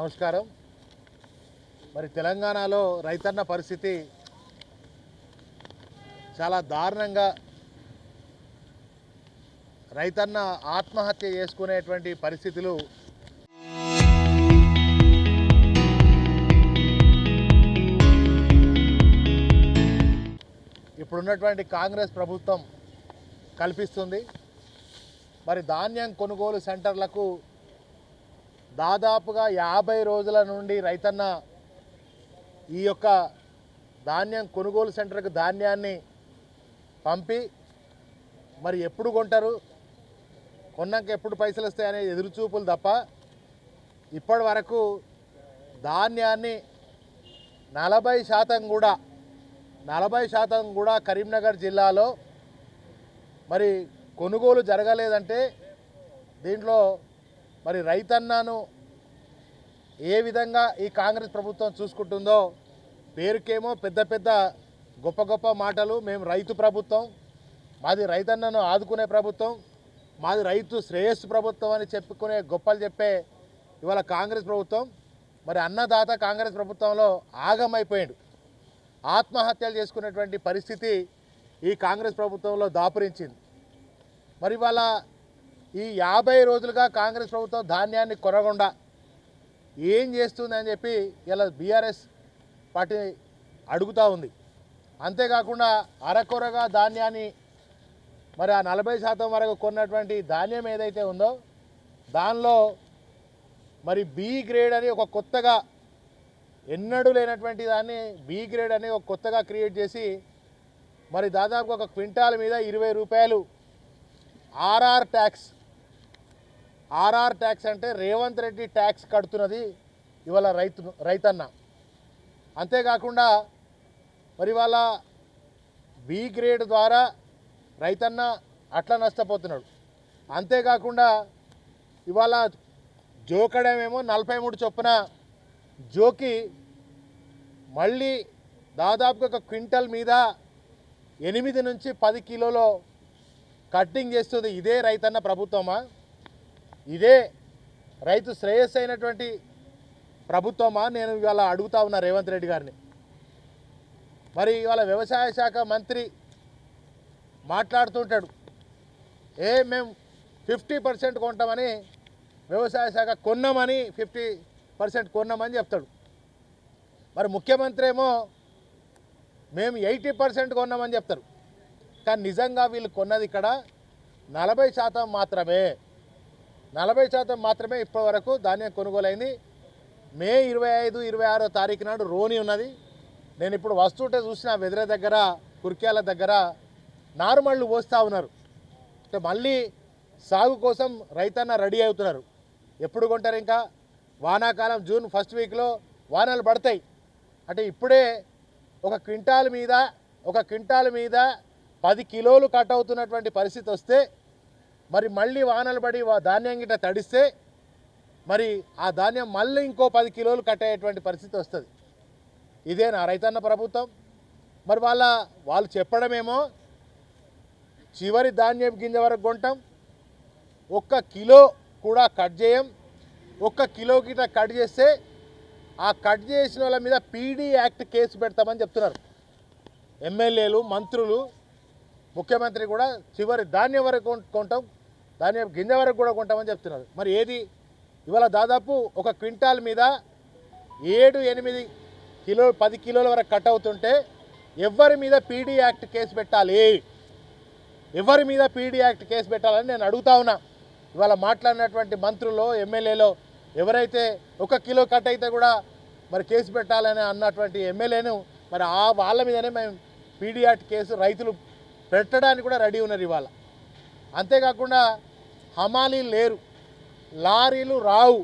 నమస్కారం. మరి తెలంగాణలో రైతన్న పరిస్థితి చాలా దారుణంగా, రైతన్న ఆత్మహత్య చేసుకునేటువంటి పరిస్థితులు ఇప్పుడున్నటువంటి కాంగ్రెస్ ప్రభుత్వం కల్పిస్తుంది. మరి ధాన్యం కొనుగోలు సెంటర్లకు దాదాపుగా 50 రోజుల నుండి రైతన్న ఈ యొక్క ధాన్యం కొనుగోలు సెంటర్కు ధాన్యాన్ని పంపి మరి ఎప్పుడు కొంటారు, కొన్నాక ఎప్పుడు పైసలు వస్తాయనే ఎదురుచూపులు తప్ప ఇప్పటి వరకు ధాన్యాన్ని 40% కూడా కరీంనగర్ జిల్లాలో మరి కొనుగోలు జరగలేదంటే దీంట్లో మరి రైతన్నను ఏ విధంగా ఈ కాంగ్రెస్ ప్రభుత్వం చూసుకుంటుందో, పేరుకేమో పెద్ద పెద్ద గొప్ప గొప్ప మాటలు, మేము రైతు ప్రభుత్వం, మాది రైతన్నను ఆదుకునే ప్రభుత్వం, మాది రైతు శ్రేయస్సు ప్రభుత్వం అని చెప్పుకునే గొప్పలు చెప్పే ఇవాళ కాంగ్రెస్ ప్రభుత్వం మరి అన్నదాత కాంగ్రెస్ ప్రభుత్వంలో ఆగమైపోయాడు. ఆత్మహత్యలు చేసుకునేటువంటి పరిస్థితి ఈ కాంగ్రెస్ ప్రభుత్వంలో దాపురించింది. మరి ఇవాళ ఈ 50 రోజులుగా కాంగ్రెస్ ప్రభుత్వం ధాన్యాన్ని కొనకుండా ఏం చేస్తుందని చెప్పి ఇలా బీఆర్ఎస్ పార్టీ అడుగుతూ ఉంది. అంతేకాకుండా అరకొరగా ధాన్యాన్ని మరి ఆ 40% వరకు కొన్నటువంటి ధాన్యం ఏదైతే ఉందో దానిలో మరి బి గ్రేడ్ అని ఒక కొత్తగా ఎన్నడూ లేనటువంటి దాన్ని బి గ్రేడ్ అని ఒక కొత్తగా క్రియేట్ చేసి మరి దాదాపు ఒక క్వింటాల్ మీద 20 రూపాయలు ఆర్ఆర్ ట్యాక్స్ అంటే రేవంత్ రెడ్డి ట్యాక్స్ కడుతున్నది ఇవాళ రైతన్న. అంతేకాకుండా మరి ఇవాళ బి గ్రేడ్ ద్వారా రైతన్న అట్లా నష్టపోతున్నాడు. అంతేకాకుండా ఇవాళ జోకడమేమో 43 చొప్పున జోకి మళ్ళీ దాదాపుగా ఒక క్వింటల్ మీద 8 నుంచి 10 కిలోలో కట్టింగ్ చేస్తుంది. ఇదే రైతన్న ప్రభుత్వమా? ఇదే రైతు శ్రేయస్సు అయినటువంటి ప్రభుత్వమా? నేను ఇవాళ అడుగుతా ఉన్నా రేవంత్ రెడ్డి గారిని. మరి ఇవాళ వ్యవసాయ శాఖ మంత్రి మాట్లాడుతుంటాడు, మేము 50% కొంటామని, వ్యవసాయ శాఖ కొన్నామని 50% కొన్నామని చెప్తాడు. మరి ముఖ్యమంత్రి ఏమో మేము 80% కొన్నామని చెప్తారు. కానీ నిజంగా వీళ్ళు కొన్నది ఇక్కడ 40% మాత్రమే. 40% మాత్రమే ఇప్పటి వరకు ధాన్యం కొనుగోలైంది. మే 25, 26 తారీఖు నాడు రోని ఉన్నది. నేను ఇప్పుడు వస్తుంటే చూసిన వెదిరే దగ్గర, కుర్క్యాల దగ్గర నారుమళ్ళు పోస్తూ ఉన్నారు. అంటే మళ్ళీ సాగు కోసం రైతన్న రెడీ అవుతున్నారు. ఎప్పుడు కొంటారు? ఇంకా వానాకాలం జూన్ ఫస్ట్ వీక్లో వానలు పడతాయి. అంటే ఇప్పుడే ఒక క్వింటాల్ మీద 10 కిలోలు కట్ అవుతున్నటువంటి పరిస్థితి వస్తే మరి మళ్ళీ వానలు పడి ధాన్యం గిట్ట తడిస్తే మరి ఆ ధాన్యం మళ్ళీ ఇంకో 10 కిలోలు కట్ అయ్యేటువంటి పరిస్థితి వస్తుంది. ఇదే నా రైతన్న ప్రభుత్వం. మరి వాళ్ళు చెప్పడమేమో చివరి ధాన్యం గింజ వరకు కొంటాం, 1 కిలో కూడా కట్ చేయం, 1 కిలో గిట్ట కట్ చేస్తే ఆ కట్ చేసిన వాళ్ళ మీద పీడీ యాక్ట్ కేసు పెడతామని చెప్తున్నారు ఎమ్మెల్యేలు, మంత్రులు, ముఖ్యమంత్రి కూడా. చివరి ధాన్యం వరకు కొంటాం, ధాన్యం గింజ వరకు కూడా కొంటామని చెప్తున్నారు. మరి ఏది? ఇవాళ దాదాపు 1 క్వింటాల్ మీద 7-8 కిలో 10 కిలోల వరకు కట్ అవుతుంటే ఎవరి మీద పీడీ యాక్ట్ కేసు పెట్టాలి? ఎవరి మీద పీడీ యాక్ట్ కేసు పెట్టాలని నేను అడుగుతా ఉన్నా. ఇవాళ మాట్లాడినటువంటి మంత్రులు, ఎమ్మెల్యేలో ఎవరైతే 1 కిలో కట్ అయితే కూడా మరి కేసు పెట్టాలని అన్నటువంటి ఎమ్మెల్యేను మరి వాళ్ళ మీదనే మేము పీడీ యాక్ట్ కేసు రైతులు పెట్టడానికి కూడా రెడీ ఉన్నారు ఇవాళ. అంతేకాకుండా హమాలీలు లేరు, లారీలు రావు,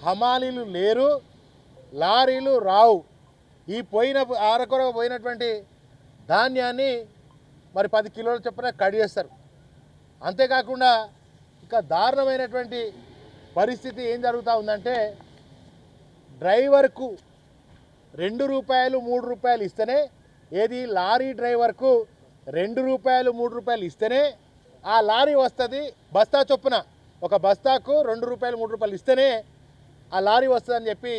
హమాలీలు లేరు, లారీలు రావు. ఈ అరకొర పోయినటువంటి ధాన్యాన్ని మరి 10 కిలోల చొప్పున కట్ చేస్తారు. అంతేకాకుండా ఇంకా దారుణమైనటువంటి పరిస్థితి ఏం జరుగుతూ ఉందంటే డ్రైవర్కు 2 రూపాయలు 3 రూపాయలు ఇస్తేనే, ఏది లారీ డ్రైవర్కు 2 రూపాయలు 3 రూపాయలు ఇస్తేనే ఆ లారీ వస్తుంది బస్తా చొప్పున. ఒక బస్తాకు 2 రూపాయలు 3 రూపాయలు ఇస్తేనే ఆ లారీ వస్తుందని చెప్పి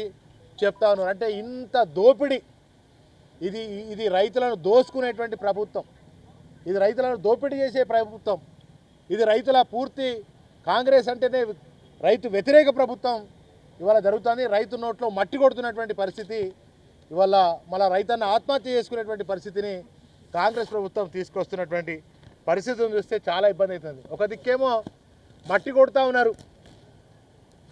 చెప్తా ఉన్నారు. అంటే ఇంత దోపిడీ, ఇది ఇది రైతులను దోసుకునేటువంటి ప్రభుత్వం, ఇది రైతులను దోపిడీ చేసే ప్రభుత్వం, ఇది రైతుల పూర్తి కాంగ్రెస్ అంటేనే రైతు వ్యతిరేక ప్రభుత్వం ఇవాళ జరుగుతుంది. రైతు నోట్లో మట్టి కొడుతున్నటువంటి పరిస్థితి, ఇవాళ మళ్ళీ రైతన్న ఆత్మహత్య చేసుకునేటువంటి పరిస్థితిని కాంగ్రెస్ ప్రభుత్వం తీసుకొస్తున్నటువంటి పరిస్థితిని చూస్తే చాలా ఇబ్బంది అవుతుంది. ఒక దిక్కేమో మట్టి కొడుతూ ఉన్నారు,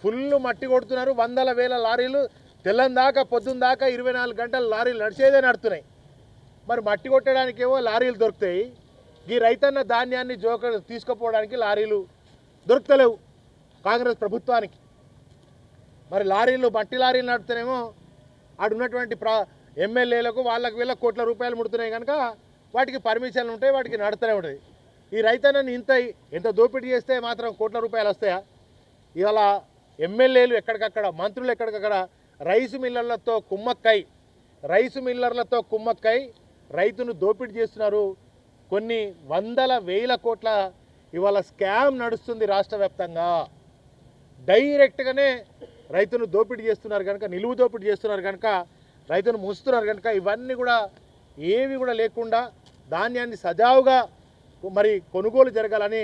ఫుల్ మట్టి కొడుతున్నారు, వందల వేల లారీలు తెల్లందాకా పొద్దుందాకా 24 గంటలు లారీలు నడిచేదే నడుతున్నాయి. మరి మట్టి కొట్టడానికేమో లారీలు దొరుకుతాయి, ఈ రైతన్న ధాన్యాన్ని తీసుకుపోవడానికి లారీలు దొరుకుతలేవు కాంగ్రెస్ ప్రభుత్వానికి. మరి లారీలు మట్టి లారీలు నడుపుతేనేమో ఆడున్నటువంటి ఎమ్మెల్యేలకు వాళ్ళకి వీళ్ళకి కోట్ల రూపాయలు ముడుతున్నాయి కనుక వాటికి పర్మిషన్లు ఉంటాయి, వాటికి నడుస్తూనే ఉంటుంది. ఈ రైతన్నని ఎంత దోపిడీ చేస్తే మాత్రం కోట్ల రూపాయలు వస్తాయా? ఇవాళ ఎమ్మెల్యేలు ఎక్కడికక్కడ, మంత్రులు ఎక్కడికక్కడ రైసు మిల్లర్లతో కుమ్మక్కై రైతును దోపిడీ చేస్తున్నారు. కొన్ని వందల వేల కోట్ల ఇవాళ స్కామ్ నడుస్తుంది రాష్ట్ర వ్యాప్తంగా. డైరెక్ట్గానే రైతును దోపిడీ చేస్తున్నారు కనుక, నిలువు దోపిడీ చేస్తున్నారు కనుక, రైతును ముంచుతున్నారు కనుక, ఇవన్నీ కూడా ఏవి కూడా లేకుండా ధాన్యాన్ని సజావుగా మరి కొనుగోలు జరగాలని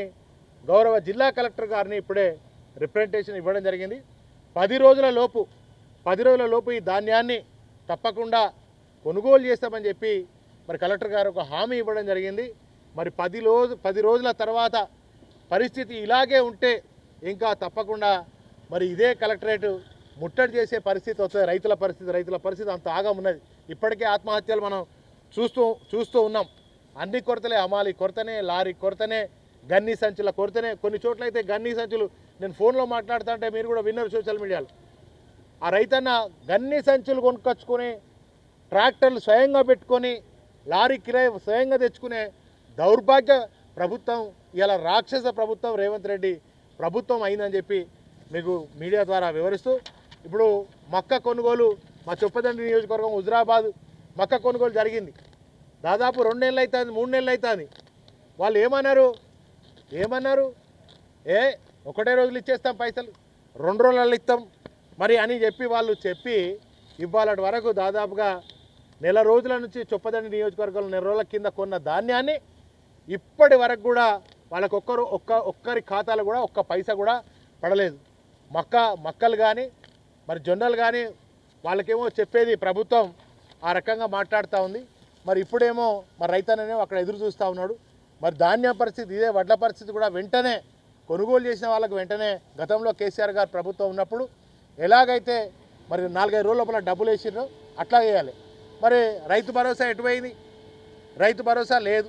గౌరవ జిల్లా కలెక్టర్ గారిని ఇప్పుడే రిప్రజెంటేషన్ ఇవ్వడం జరిగింది. 10 రోజుల లోపు ఈ ధాన్యాన్ని తప్పకుండా కొనుగోలు చేస్తామని చెప్పి మరి కలెక్టర్ గారు ఒక హామీ ఇవ్వడం జరిగింది. మరి 10 రోజుల తర్వాత పరిస్థితి ఇలాగే ఉంటే ఇంకా తప్పకుండా మరి ఇదే కలెక్టరేట్ ముట్టడి చేసే పరిస్థితి వస్తుంది. రైతుల పరిస్థితి అంత ఆగం ఉన్నది. ఇప్పటికే ఆత్మహత్యలు మనం చూస్తూ ఉన్నాం. అన్ని కొరతలే, అమాలి కొరతనే, లారీ కొరతనే, గన్నీ సంచుల కొరతనే. కొన్ని చోట్ల అయితే గన్నీ సంచులు, నేను ఫోన్లో మాట్లాడుతూ ఉంటే మీరు కూడా విన్నారు సోషల్ మీడియాలో, ఆ రైతన్న గన్నీ సంచులు కొనుక్కొచ్చుకొని ట్రాక్టర్లు స్వయంగా పెట్టుకొని లారీ కిరాయి స్వయంగా తెచ్చుకునే దౌర్భాగ్య ప్రభుత్వం ఇలా రాక్షస ప్రభుత్వం రేవంత్ రెడ్డి ప్రభుత్వం అయిందని చెప్పి మీకు మీడియా ద్వారా వివరిస్తూ, ఇప్పుడు మక్క కొనుగోలు మా చొప్పదండి నియోజకవర్గం హుజురాబాద్ మక్క కొనుగోలు జరిగింది. దాదాపు 2 నెలలు అవుతుంది, 3 నెలలు అవుతుంది. వాళ్ళు ఏమన్నారు, ఒకటే రోజులు ఇచ్చేస్తాం పైసలు, 2 రోజులలో ఇస్తాం మరి అని చెప్పి వాళ్ళు ఇవాళటి వరకు దాదాపుగా నెల రోజుల నుంచి చొప్పదండి నియోజకవర్గంలో నెల రోజుల కింద కొన్న ధాన్యాన్ని ఇప్పటి వరకు కూడా వాళ్ళకి ఒక్కరి ఖాతాలో కూడా ఒక్క పైసా కూడా పడలేదు. మక్కలు కానీ మరి జొన్నలు కానీ వాళ్ళకేమో చెప్పేది ప్రభుత్వం ఆ రకంగా మాట్లాడుతూ ఉంది. మరి ఇప్పుడేమో మరి రైతన్ననేమో అక్కడ ఎదురు చూస్తూ ఉన్నాడు. మరి ధాన్యం పరిస్థితి ఇదే, వడ్ల పరిస్థితి కూడా వెంటనే కొనుగోలు చేసిన వాళ్ళకు వెంటనే గతంలో కేసీఆర్ గారు ప్రభుత్వం ఉన్నప్పుడు ఎలాగైతే మరి 4-5 రోజుల లోపల డబ్బులు వేసిర్రో అట్లా వేయాలి. మరి రైతు భరోసా ఎటువైంది? రైతు భరోసా లేదు,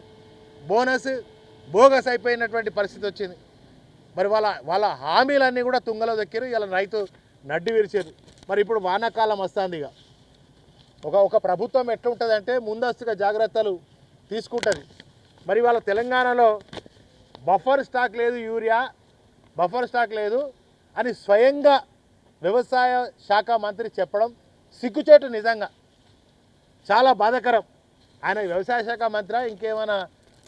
బోగస్ అయిపోయినటువంటి పరిస్థితి వచ్చింది. మరి వాళ్ళ హామీలన్నీ కూడా తుంగలో దక్కారు. ఇలా రైతు నడ్డి విరిచారు. మరి ఇప్పుడు వానాకాలం వస్తుంది. ఇక ఒక ప్రభుత్వం ఎట్లుంటుందంటే ముందస్తుగా జాగ్రత్తలు తీసుకుంటుంది. మరి వాళ్ళ తెలంగాణలో బఫర్ స్టాక్ లేదు, యూరియా బఫర్ స్టాక్ లేదు అని స్వయంగా వ్యవసాయ శాఖ మంత్రి చెప్పడం సిగ్గుచేటు, నిజంగా చాలా బాధాకరం. ఆయన వ్యవసాయ శాఖ మంత్రి ఇంకేమైనా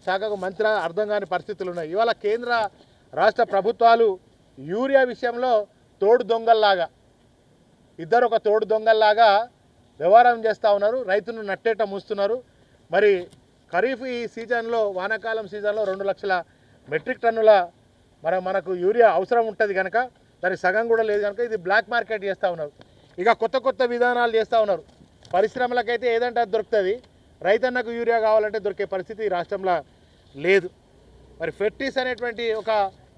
శాఖకు మంత్రి అర్థం కాని పరిస్థితులు ఉన్నాయి. ఇవాళ కేంద్ర రాష్ట్ర ప్రభుత్వాలు యూరియా విషయంలో తోడు దొంగల్లాగా, ఇద్దరు ఒక తోడు దొంగల్లాగా వ్యవహారం చేస్తూ ఉన్నారు, రైతును నట్టేట మూస్తున్నారు. మరి ఖరీఫ్ ఈ సీజన్లో, వానాకాలం సీజన్లో 2 లక్షల మెట్రిక్ టన్నుల మనకు యూరియా అవసరం ఉంటుంది కనుక దానికి సగం కూడా లేదు కనుక ఇది బ్లాక్ మార్కెట్ చేస్తూ ఉన్నారు. ఇక కొత్త విధానాలు చేస్తూ ఉన్నారు. పరిశ్రమలకైతే ఏదంటే అది దొరుకుతుంది, రైతన్నకు యూరియా కావాలంటే దొరికే పరిస్థితి ఈ రాష్ట్రంలో లేదు. మరి ఫెర్టిస్ అనేటువంటి ఒక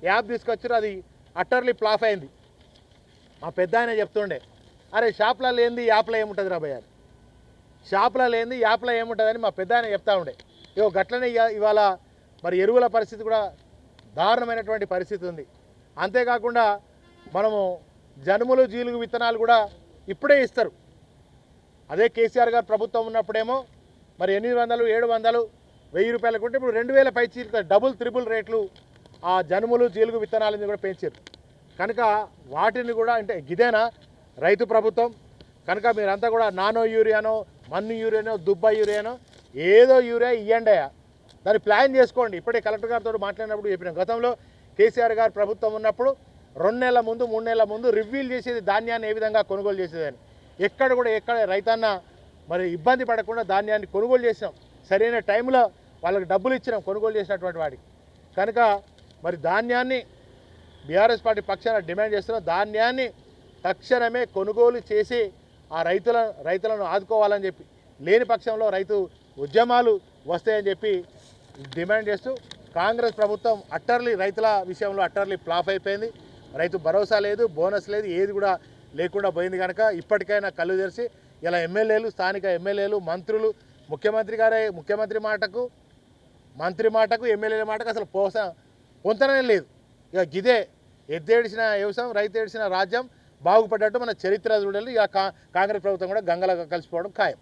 యాప్ తీసుకొచ్చారు, అది అట్టర్లీ ఫ్లాప్ అయింది. మా పెద్ద ఆయన చెప్తుండే, అరే షాప్లో లేనిది యాప్లో ఏముంటుంది రాబోయే, షాప్లో లేనిది యాప్లో ఏముంటుందని మా పెద్ద ఆయన చెప్తా ఉండే. గట్లనే ఇవాళ మరి ఎరువుల పరిస్థితి కూడా దారుణమైనటువంటి పరిస్థితి ఉంది. అంతేకాకుండా మనము జనుములు, జీలుగు విత్తనాలు కూడా ఇప్పుడే ఇస్తారు. అదే కేసీఆర్ గారు ప్రభుత్వం ఉన్నప్పుడేమో మరి 800, 700, 1000 రూపాయలకు ఉంటే ఇప్పుడు 2000 పైచి డబుల్ త్రిబుల్ రేట్లు ఆ జనుములు, జీలుగు విత్తనాలని కూడా పెంచారు. కనుక వాటిని కూడా అంటే ఇదేనా రైతు ప్రభుత్వం? కనుక మీరంతా కూడా నానో యూరియానో, మన్ను యూరియానో, దుబ్బ యూరియానో ఏదో యూరియా ఇవ్వండి, దాన్ని ప్లాన్ చేసుకోండి. ఇప్పుడే కలెక్టర్ గారితో మాట్లాడినప్పుడు చెప్పినాం. గతంలో కేసీఆర్ గారు ప్రభుత్వం ఉన్నప్పుడు 2 నెలల ముందు 3 నెలల ముందు రివ్యూలు చేసేది ధాన్యాన్ని ఏ విధంగా కొనుగోలు చేసేదని. ఎక్కడ రైతన్న మరి ఇబ్బంది పడకుండా ధాన్యాన్ని కొనుగోలు చేసినాం. సరైన టైంలో వాళ్ళకి డబ్బులు ఇచ్చినాం కొనుగోలు చేసినటువంటి వాడికి. కనుక మరి ధాన్యాన్ని బీఆర్ఎస్ పార్టీ పక్షాన డిమాండ్ చేస్తున్నాం. ధాన్యాన్ని తక్షణమే కొనుగోలు చేసి ఆ రైతులను ఆదుకోవాలని చెప్పి, లేని పక్షంలో రైతు ఉద్యమాలు వస్తాయని చెప్పి డిమాండ్ చేస్తూ కాంగ్రెస్ ప్రభుత్వం రైతుల విషయంలో అట్టర్లీ ఫ్లాప్ అయిపోయింది. రైతు భరోసా లేదు, బోనస్ లేదు, ఏది కూడా లేకుండా పోయింది. కనుక ఇప్పటికైనా కళ్ళు తెరిచి ఇలా ఎమ్మెల్యేలు, స్థానిక ఎమ్మెల్యేలు, మంత్రులు, ముఖ్యమంత్రి మాటకు, మంత్రి మాటకు, ఎమ్మెల్యేల మాటకు అసలు పొంతనే లేదు. ఇక గిదే ఎద్దేడిసిన వ్యవసాయం, రైతు ఏడిసిన రాజ్యం బాగుపడ్డట్టు మన చరిత్ర చూడాలి. ఇక కాంగ్రెస్ ప్రభుత్వం కూడా గంగలో కలిసిపోవడం ఖాయం.